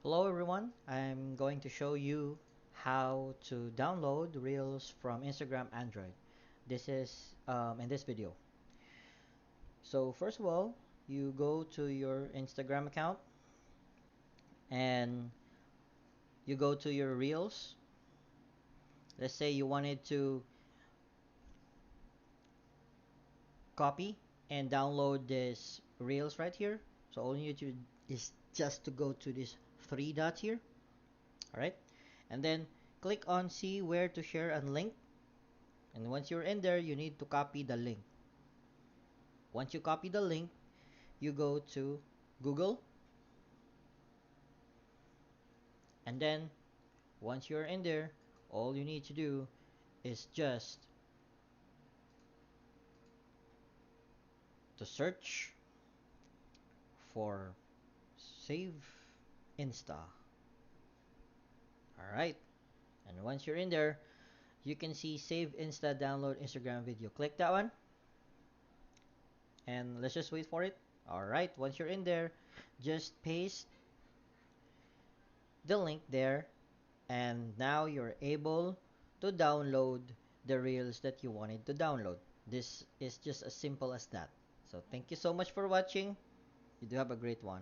Hello everyone, I'm going to show you how to download Reels from Instagram Android. This is in this video. So first of all, you go to your Instagram account and you go to your Reels. Let's say you wanted to copy and download this Reels right here. So all you need to is just to go to this three dots here. Alright, and then click on see where to share and link. And once you're in there, you need to copy the link. Once you copy the link, you go to Google, and then once you're in there, all you need to do is just to search for Save Insta. Alright, and once you're in there, you can see Save Insta Download Instagram Video. Click that one, and let's just wait for it. Alright, once you're in there, just paste the link there, and now you're able to download the reels that you wanted to download. This is just as simple as that. So thank you so much for watching. You do have a great one.